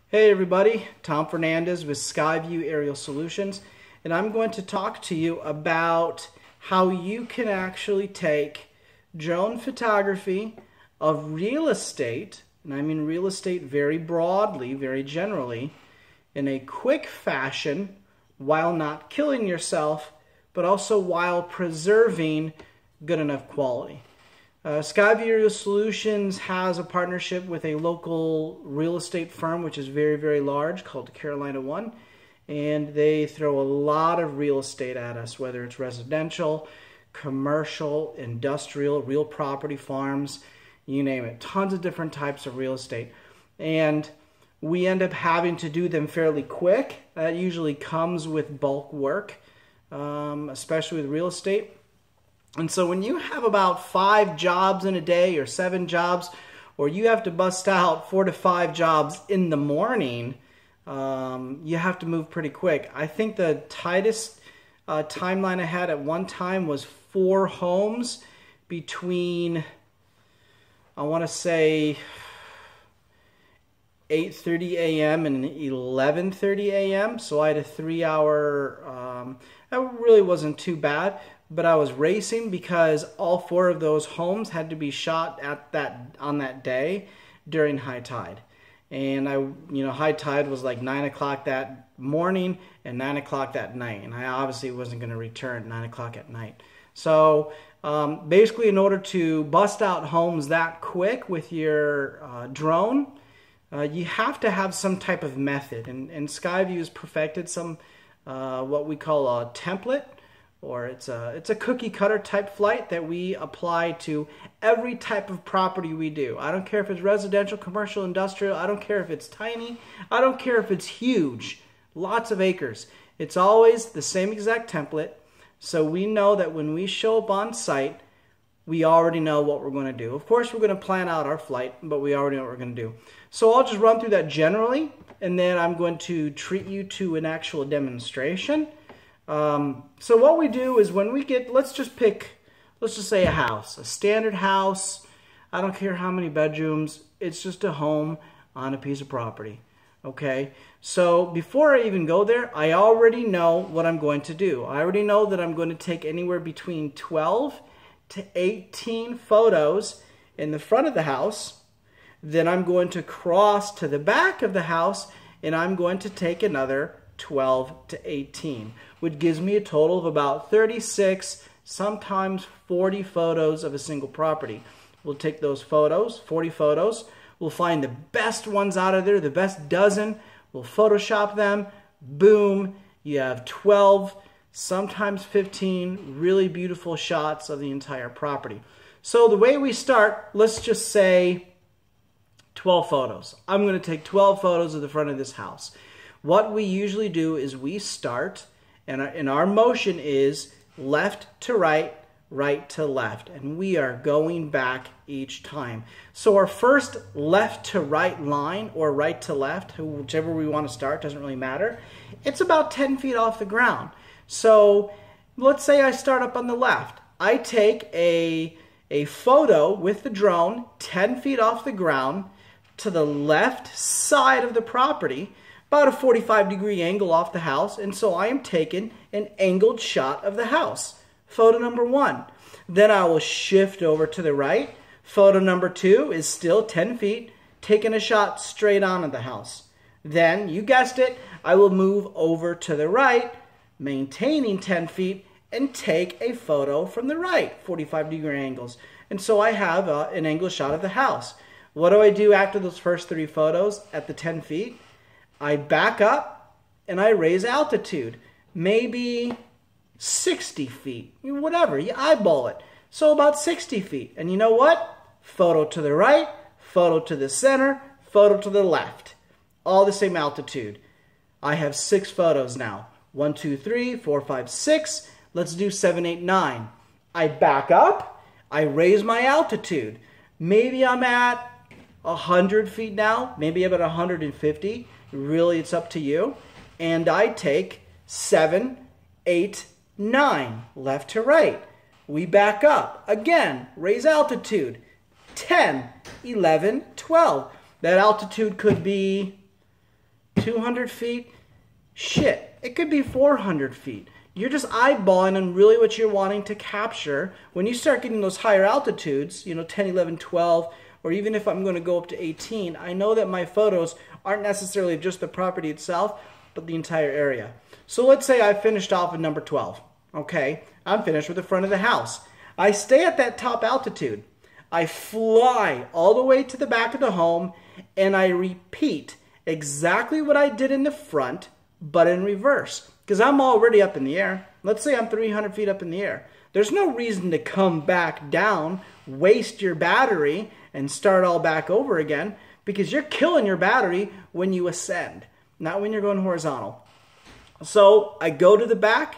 Hey everybody, Tom Fernandez with SkyView Aerial Solutions, and I'm going to talk to you about how you can actually take drone photography of real estate, and I mean real estate very broadly, very generally, in a quick fashion while not killing yourself, but also while preserving good enough quality. SkyView Aerial Solutions has a partnership with a local real estate firm, which is very, very large, called Carolina One. And they throw a lot of real estate at us, whether it's residential, commercial, industrial, real property, farms, you name it. Tons of different types of real estate. And we end up having to do them fairly quick. That usually comes with bulk work, especially with real estate. And so when you have about 5 jobs in a day or 7 jobs, or you have to bust out 4 to 5 jobs in the morning, you have to move pretty quick. I think the tightest timeline I had at one time was 4 homes between, I want to say, 8:30 a.m. and 11:30 a.m. So I had a 3-hour, that really wasn't too bad. But I was racing because all 4 of those homes had to be shot on that day during high tide. And high tide was like 9 o'clock that morning and 9 o'clock that night. And I obviously wasn't going to return at 9 o'clock at night. So basically, in order to bust out homes that quick with your drone, you have to have some type of method. And SkyView has perfected some what we call a template. Or it's a cookie cutter type flight that we apply to every type of property we do. I don't care if it's residential, commercial, industrial. I don't care if it's tiny. I don't care if it's huge. Lots of acres. It's always the same exact template. So we know that when we show up on site, we already know what we're going to do. Of course, we're going to plan out our flight, but we already know what we're going to do. So I'll just run through that generally, and then I'm going to treat you to an actual demonstration. So what we do is when we get, let's just say a house, a standard house. I don't care how many bedrooms. It's just a home on a piece of property. Okay. So before I even go there, I already know what I'm going to do. I already know that I'm going to take anywhere between 12 to 18 photos in the front of the house. Then I'm going to cross to the back of the house and I'm going to take another 12 to 18, which gives me a total of about 36, sometimes 40 photos of a single property. We'll take those photos, 40 photos. We'll find the best ones out of there, the best dozen. We'll Photoshop them. Boom. You have 12, sometimes 15 really beautiful shots of the entire property. So the way we start, let's just say 12 photos. I'm going to take 12 photos of the front of this house. What we usually do is we start, and our motion is left to right, right to left, and we are going back each time. So our first left to right line, or right to left, whichever we want to start, doesn't really matter. It's about 10 feet off the ground. So let's say I start up on the left. I take a photo with the drone 10 feet off the ground to the left side of the property, about a 45-degree angle off the house, and so I am taking an angled shot of the house. Photo number 1. Then I will shift over to the right. Photo number 2 is still 10 feet, taking a shot straight on of the house. Then, you guessed it, I will move over to the right, maintaining 10 feet, and take a photo from the right, 45-degree angles. And so I have an angled shot of the house. What do I do after those first 3 photos at the 10 feet? I back up and I raise altitude, maybe 60 feet, whatever, you eyeball it. So about 60 feet. And you know what? Photo to the right, photo to the center, photo to the left. All the same altitude. I have 6 photos now. 1, 2, 3, 4, 5, 6. Let's do 7, 8, 9. I back up, I raise my altitude. Maybe I'm at 100 feet now, maybe about 150. Really, it's up to you. And I take 7, 8, 9, left to right. We back up. Again, raise altitude. 10, 11, 12. That altitude could be 200 feet? Shit, it could be 400 feet. You're just eyeballing on really what you're wanting to capture. When you start getting those higher altitudes, 10, 11, 12, or even if I'm going to go up to 18, I know that my photos aren't necessarily just the property itself, but the entire area. So let's say I finished off at number 12. Okay, I'm finished with the front of the house. I stay at that top altitude. I fly all the way to the back of the home, and I repeat exactly what I did in the front, but in reverse. Because I'm already up in the air. Let's say I'm 300 feet up in the air. There's no reason to come back down, waste your battery, and start all back over again, because you're killing your battery when you ascend, not when you're going horizontal. So I go to the back,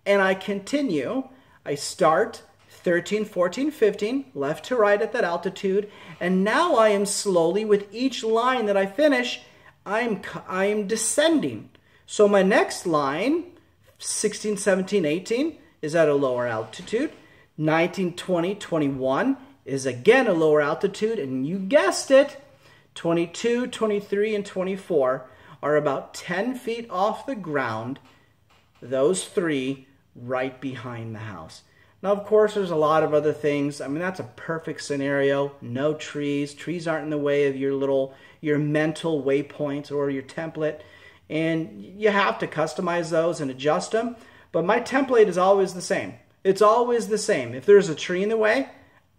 and I continue. I start 13, 14, 15, left to right at that altitude, and now I am slowly, with each line that I finish, I am descending. So my next line, 16, 17, 18, is at a lower altitude. 19, 20, 21 is again a lower altitude, and you guessed it, 22, 23, and 24 are about 10 feet off the ground, those three right behind the house. Now, of course, there's a lot of other things. I mean, that's a perfect scenario. No trees. Trees aren't in the way of your mental waypoints or your template. And you have to customize those and adjust them. But my template is always the same. It's always the same. If there's a tree in the way,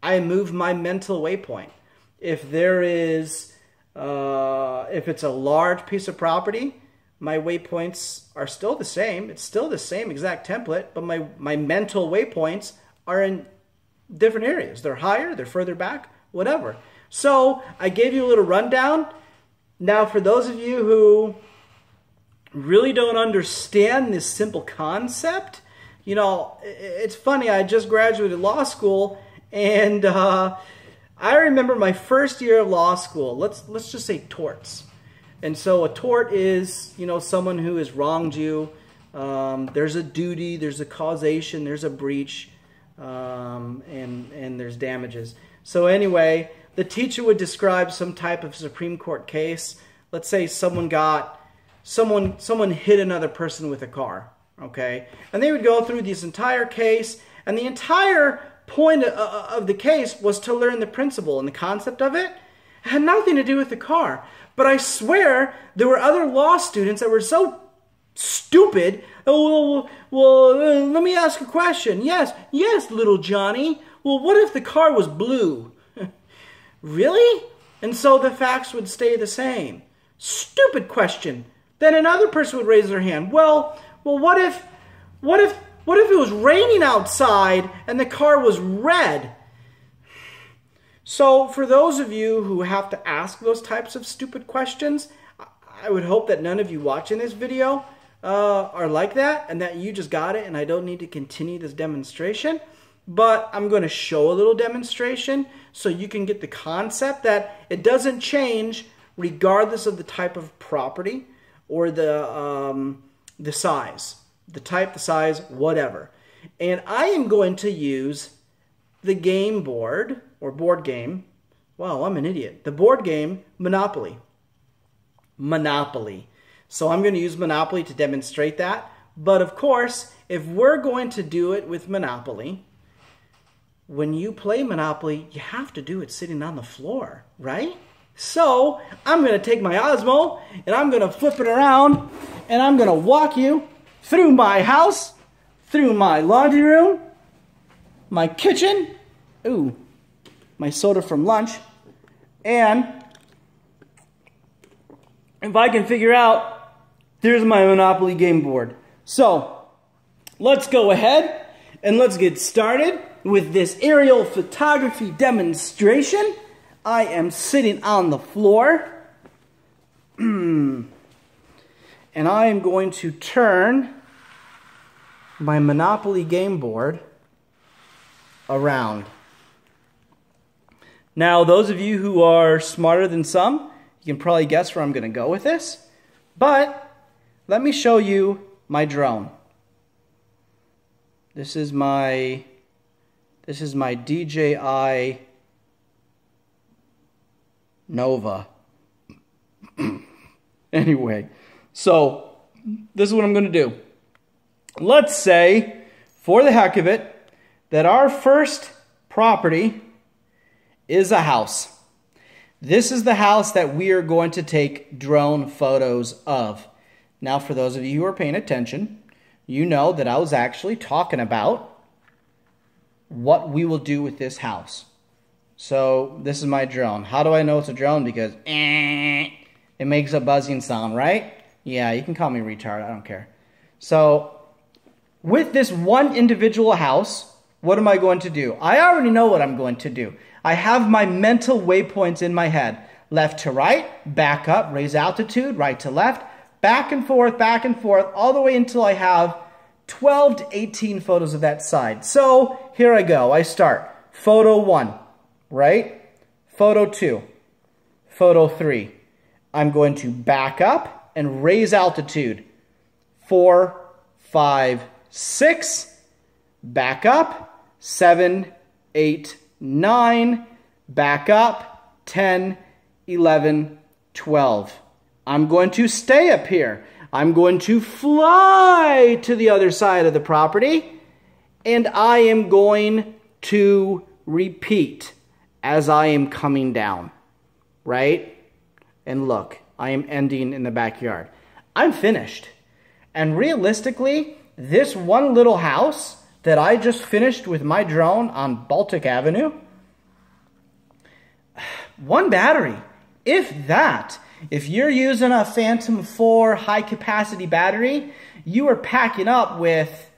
I move my mental waypoint. If there is, if it's a large piece of property, my waypoints are still the same. It's still the same exact template, but my mental waypoints are in different areas. They're higher, they're further back, whatever. So I gave you a little rundown. Now, for those of you who really don't understand this simple concept, it's funny, I just graduated law school, and I remember my first year of law school. Let's just say torts. And so a tort is, someone who has wronged you. There's a duty, there's a causation, there's a breach, and there's damages. So anyway, the teacher would describe some type of Supreme Court case. Let's say someone hit another person with a car, okay? And they would go through this entire case, and the entire point of the case was to learn the principle and the concept of it. It had nothing to do with the car. But I swear there were other law students that were so stupid. Oh, well, let me ask a question. Yes, little Johnny. Well, what if the car was blue? Really? And so the facts would stay the same. Stupid question. Then another person would raise their hand. Well, what if it was raining outside and the car was red? So for those of you who have to ask those types of stupid questions, I would hope that none of you watching this video are like that, and that you just got it and I don't need to continue this demonstration. But I'm going to show a little demonstration so you can get the concept that it doesn't change regardless of the type of property or the size, the type, the size, whatever. And I am going to use the game board, or board game. Wow, I'm an idiot. The board game Monopoly. Monopoly. So I'm going to use Monopoly to demonstrate that. But of course, if we're going to do it with Monopoly, when you play Monopoly, you have to do it sitting on the floor, right? So I'm going to take my Osmo and I'm going to flip it around and I'm going to walk you through my house, through my laundry room, my kitchen, ooh, my soda from lunch, and if I can figure out, there's my Monopoly game board. So let's go ahead and let's get started with this aerial photography demonstration. I am sitting on the floor and I am going to turn my Monopoly game board around. Now, those of you who are smarter than some, you can probably guess where I'm going to go with this. But let me show you my drone. This is my DJI Anyway, so this is what I'm going to do. Let's say, for the heck of it, that our first property is a house. This is the house that we are going to take drone photos of. Now, for those of you who are paying attention, you know that I was actually talking about what we will do with this house. So this is my drone. How do I know it's a drone? Because it makes a buzzing sound, right? Yeah, you can call me retard. I don't care. So with this one individual house, what am I going to do? I already know what I'm going to do. I have my mental waypoints in my head. Left to right, back up, raise altitude, right to left, back and forth, all the way until I have 12 to 18 photos of that side. So here I go. I start. Photo 1, right? Photo 2, photo 3. I'm going to back up and raise altitude. 4, 5, 6. Back up. 7, 8, 9. Back up. 10, 11, 12. I'm going to stay up here. I'm going to fly to the other side of the property, and I am going to repeat as I am coming down, right? And look, I am ending in the backyard. I'm finished. And realistically, this one little house that I just finished with my drone on Baltic Avenue, one battery, if that. If you're using a Phantom 4 high capacity battery, you are packing up with,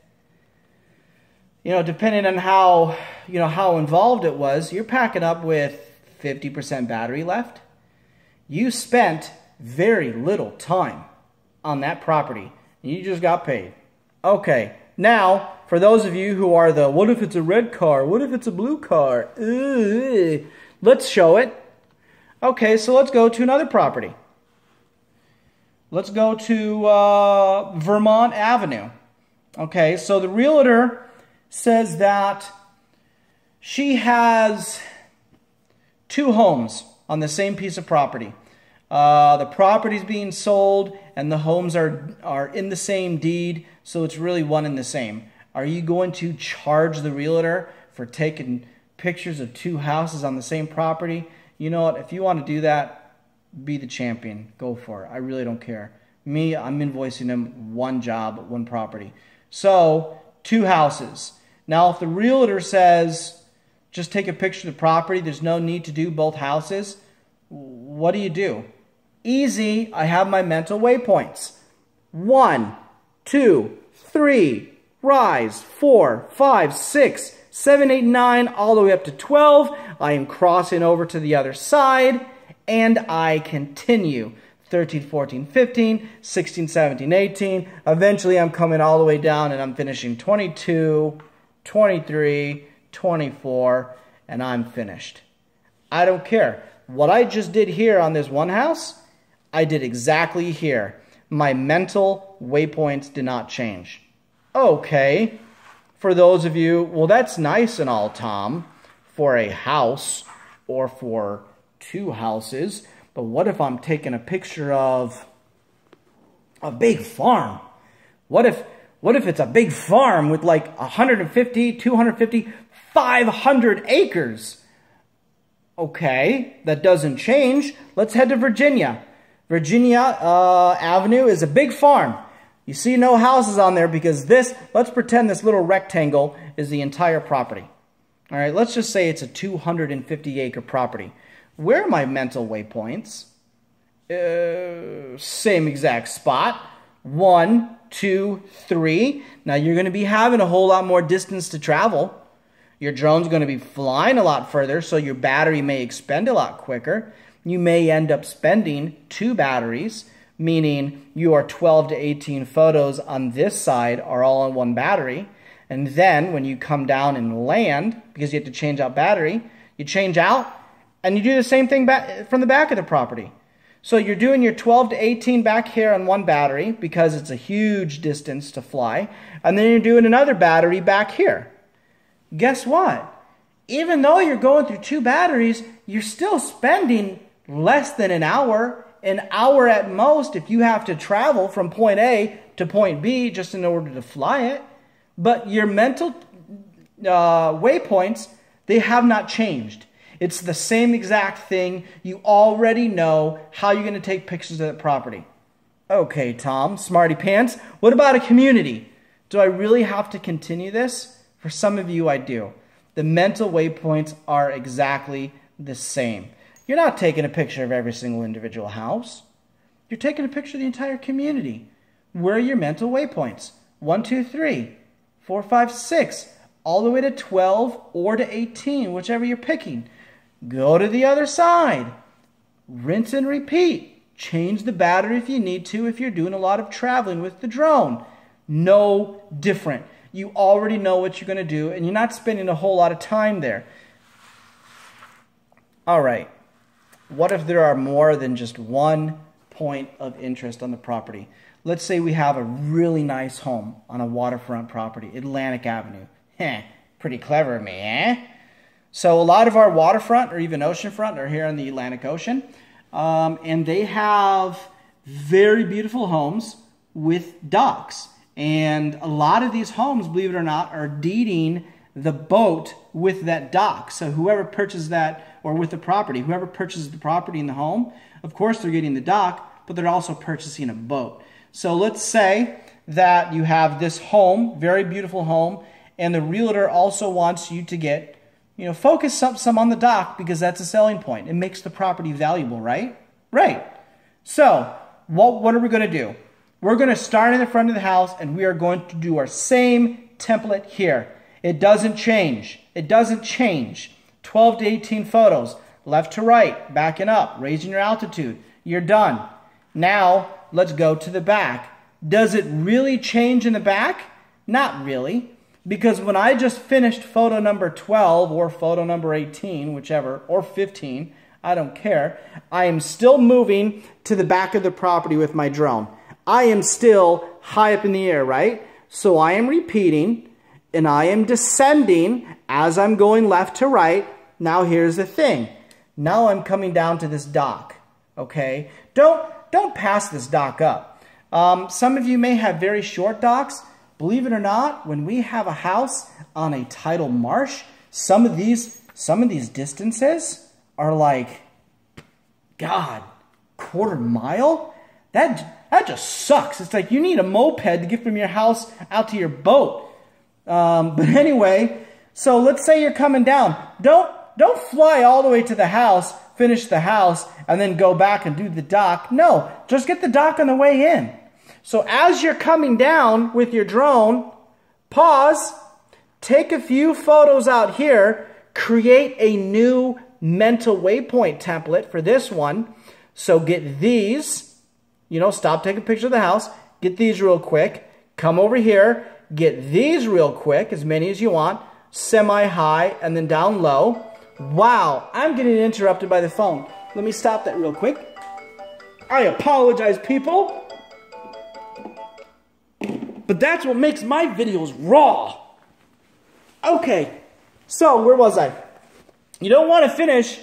depending on how involved it was, you're packing up with 50% battery left. You spent very little time on that property. You just got paid. Okay, now, for those of you who are the, what if it's a red car? What if it's a blue car? Ugh. Let's show it. Okay, so let's go to another property. Let's go to Vermont Avenue. Okay, so the realtor says that she has 2 homes on the same piece of property. The property's being sold and the homes are in the same deed, so it's really one and the same. Are you going to charge the realtor for taking pictures of 2 houses on the same property? You know what? If you want to do that, be the champion. Go for it. I really don't care. Me, I'm invoicing them 1 job, 1 property. So, 2 houses. Now, if the realtor says, just take a picture of the property, there's no need to do both houses, what do? Easy. I have my mental waypoints. 1, 2, 3, rise, 4, 5, 6, 7, 8, 9, all the way up to 12. I am crossing over to the other side, and I continue. 13, 14, 15, 16, 17, 18. Eventually, I'm coming all the way down, and I'm finishing 22, 23, 24, and I'm finished. I don't care. What I just did here on this one house, I did exactly here. My mental waypoints did not change. Okay. For those of you, well, that's nice and all, Tom, for a house or for 2 houses. But what if I'm taking a picture of a big farm? What if it's a big farm with like 150, 250, 500 acres? Okay, that doesn't change. Let's head to Virginia. Virginia Avenue is a big farm. You see no houses on there because let's pretend this little rectangle is the entire property. All right, let's just say it's a 250-acre property. Where are my mental waypoints? Same exact spot. 1, 2, 3. Now you're going to be having a whole lot more distance to travel. Your drone's going to be flying a lot further, so your battery may expend a lot quicker. You may end up spending 2 batteries, meaning your 12 to 18 photos on this side are all on 1 battery. And then when you come down and land, because you have to change out battery, you change out and you do the same thing back from the back of the property. So you're doing your 12 to 18 back here on 1 battery because it's a huge distance to fly. And then you're doing another battery back here. Guess what? Even though you're going through 2 batteries, you're still spending less than an hour an hour at most if you have to travel from point A to point B just in order to fly it. But your mental waypoints, they have not changed. It's the same exact thing. You already know how you're going to take pictures of the property. Okay, Tom, smarty pants. What about a community? Do I really have to continue this? For some of you, I do. The mental waypoints are exactly the same. You're not taking a picture of every single individual house. You're taking a picture of the entire community. Where are your mental waypoints? 1, 2, 3, 4, 5, 6, all the way to 12 or to 18, whichever you're picking. Go to the other side. Rinse and repeat. Change the battery if you need to if you're doing a lot of traveling with the drone. No different. You already know what you're going to do, and you're not spending a whole lot of time there. All right. What if there are more than just one point of interest on the property? Let's say we have a really nice home on a waterfront property, Atlantic Avenue. Pretty clever of me, eh? So a lot of our waterfront or even oceanfront are here in the Atlantic Ocean. And they have very beautiful homes with docks. And a lot of these homes, believe it or not, are deeding the boat with that dock. So whoever purchases that, or with the property, whoever purchases the property in the home, of course they're getting the dock, but they're also purchasing a boat. So let's say that you have this home, very beautiful home, and the realtor also wants you to get, focus some on the dock because that's a selling point. It makes the property valuable, right? Right. So what are we going to do? We're going to start in the front of the house, and we are going to do our same template here. It doesn't change. It doesn't change. 12 to 18 photos, left to right, backing up, raising your altitude. You're done. Now, let's go to the back. Does it really change in the back? Not really. Because when I just finished photo number 12 or photo number 18, whichever, or 15, I don't care, I am still moving to the back of the property with my drone. I am still high up in the air, right? So I am repeating and I am descending as I'm going left to right. Now here's the thing. Now I'm coming down to this dock, okay? Don't pass this dock up. Some of you may have very short docks. Believe it or not, when we have a house on a tidal marsh, some of these distances are like, God, quarter mile? That just sucks. It's like you need a moped to get from your house out to your boat. But anyway, so let's say you're coming down. Don't fly all the way to the house, finish the house, and then go back and do the dock. No, just get the dock on the way in. So as you're coming down with your drone, pause, take a few photos out here, create a new mental waypoint template for this one. So get these, stop taking a picture of the house, get these real quick, come over here, get these real quick, as many as you want, semi-high and then down low. Wow, I'm getting interrupted by the phone. Let me stop that real quick. I apologize, people. But that's what makes my videos raw. Okay, so where was I? You don't want to finish,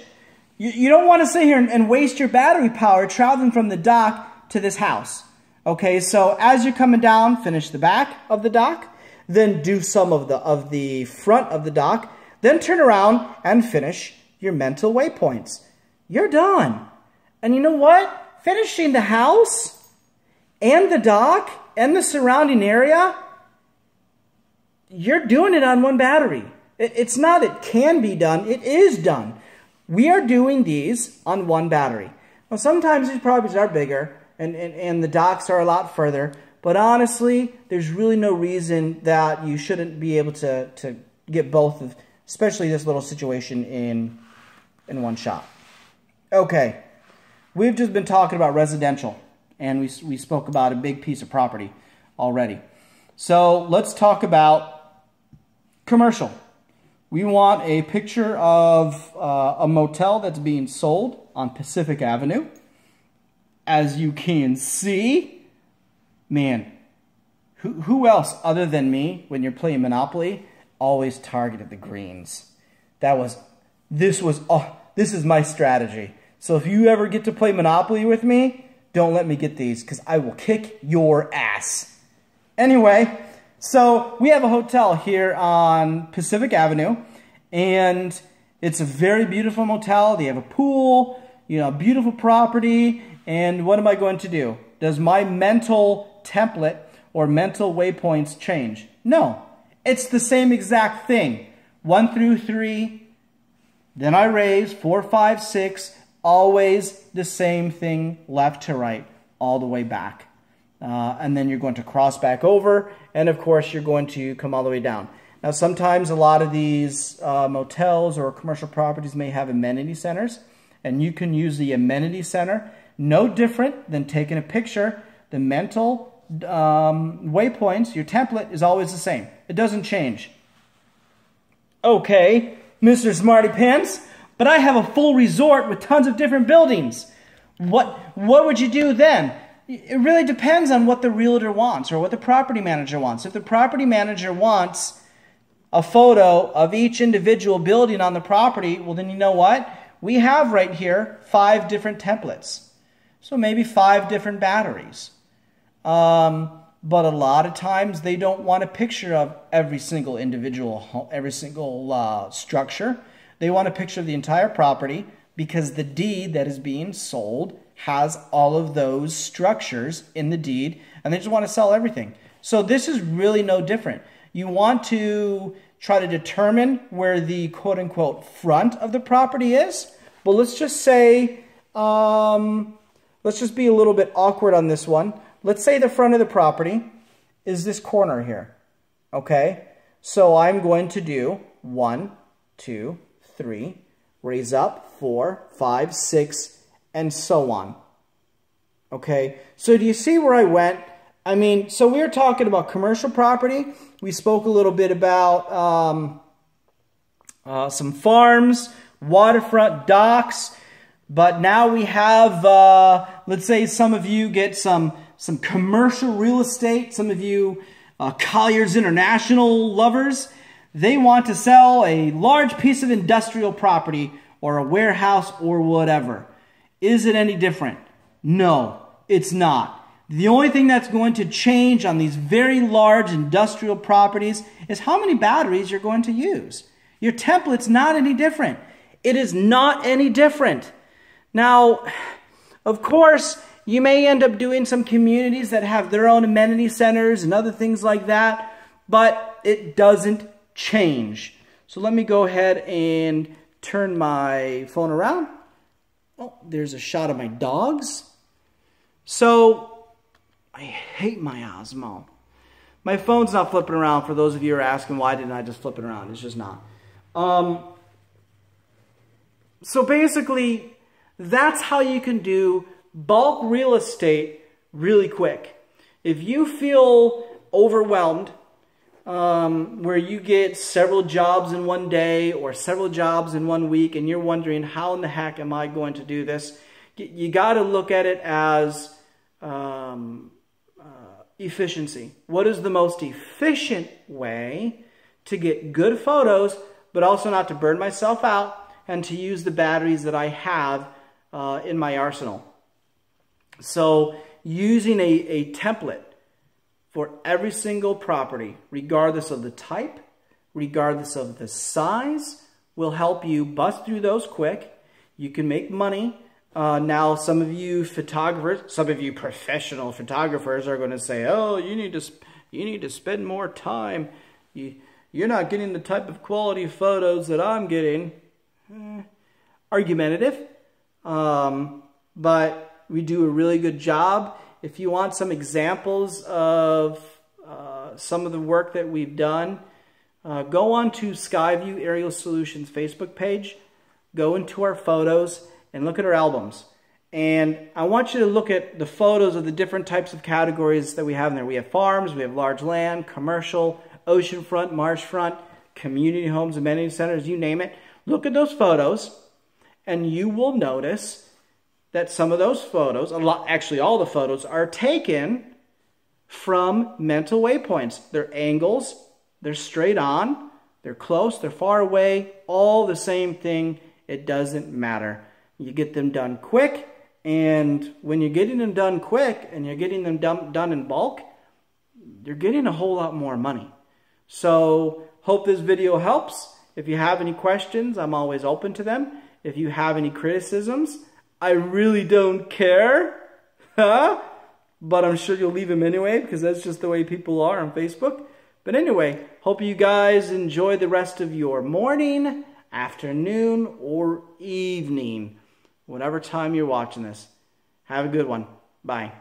you don't want to sit here and waste your battery power traveling from the dock to this house. Okay, so as you're coming down, finish the back of the dock, then do some of the front of the dock, then turn around and finish your mental waypoints. You're done. And you know what? Finishing the house and the dock and the surrounding area, you're doing it on one battery. It's not it can be done, it is done. We are doing these on one battery. Now sometimes these properties are bigger and the docks are a lot further, but honestly, there's really no reason that you shouldn't be able to get both of, especially this little situation in one shot. Okay, we've just been talking about residential. And we spoke about a big piece of property already. So let's talk about commercial. We want a picture of a motel that's being sold on Pacific Avenue. As you can see, man, who else other than me, when you're playing Monopoly, always targeted the greens? This is my strategy. So if you ever get to play Monopoly with me, don't let me get these, because I will kick your ass. Anyway, so we have a hotel here on Pacific Avenue, and it's a very beautiful motel. They have a pool, you know, beautiful property, and what am I going to do? Does my mental template or mental waypoints change? No, it's the same exact thing. 1 through 3, then I raise 4, 5, 6, always the same thing, left to right, all the way back. And then you're going to cross back over, and of course you're going to come all the way down. Now sometimes a lot of these motels or commercial properties may have amenity centers, and you can use the amenity center. No different than taking a picture. The mental waypoints, your template is always the same. It doesn't change. Okay, Mr. Smarty Pants, but I have a full resort with tons of different buildings. What would you do then? It really depends on what the realtor wants or what the property manager wants. If the property manager wants a photo of each individual building on the property, well then you know what? We have right here 5 different templates. So maybe 5 different batteries. But a lot of times they don't want a picture of every single individual home, every single structure. They want a picture of the entire property because the deed that is being sold has all of those structures in the deed, and they just want to sell everything. So this is really no different. You want to try to determine where the quote-unquote front of the property is. But let's just say, let's just be a little bit awkward on this one. Let's say the front of the property is this corner here. Okay? So I'm going to do 1, 2, 3, raise up, 4, 5, 6, and so on. Okay? So do you see where I went? I mean, so we were talking about commercial property. We spoke a little bit about some farms, waterfront docks. But now we have, let's say some of you get some commercial real estate. Some of you Colliers International lovers. They want to sell a large piece of industrial property or a warehouse or whatever. Is it any different? No, it's not. The only thing that's going to change on these very large industrial properties is how many batteries you're going to use. Your template's not any different. It is not any different. Now, of course, you may end up doing some communities that have their own amenity centers and other things like that, but it doesn't change. So let me go ahead and turn my phone around. Oh, there's a shot of my dogs. So, I hate my Osmo. My phone's not flipping around. For those of you who are asking, why didn't I just flip it around? It's just not. So basically, that's how you can do bulk real estate really quick. If you feel overwhelmed, where you get several jobs in one day or several jobs in 1 week, and you're wondering, how in the heck am I going to do this? You got to look at it as efficiency. What is the most efficient way to get good photos, but also not to burn myself out and to use the batteries that I have in my arsenal? So using a template for every single property, regardless of the type, regardless of the size, will help you bust through those quick. You can make money. Now, some of you photographers, some of you professional photographers are going to say, "Oh, you need to spend more time. You're not getting the type of quality photos that I'm getting." Argumentative, but we do a really good job. If you want some examples of some of the work that we've done, go on to SkyView Aerial Solutions Facebook page, go into our photos, and look at our albums. And I want you to look at the photos of the different types of categories that we have in there. We have farms, we have large land, commercial, oceanfront, marshfront, community homes, amenity centers, you name it. Look at those photos, and you will notice that some of those photos, actually all the photos, are taken from mental waypoints. They're angles, they're straight on, they're close, they're far away, all the same thing. It doesn't matter. you get them done quick. And when you're getting them done quick and you're getting them done in bulk, you're getting a whole lot more money. So hope this video helps. If you have any questions, I'm always open to them. If you have any criticisms, I really don't care. But I'm sure you'll leave them anyway, because that's just the way people are on Facebook. But anyway, hope you guys enjoy the rest of your morning, afternoon, or evening. Whatever time you're watching this. Have a good one. Bye.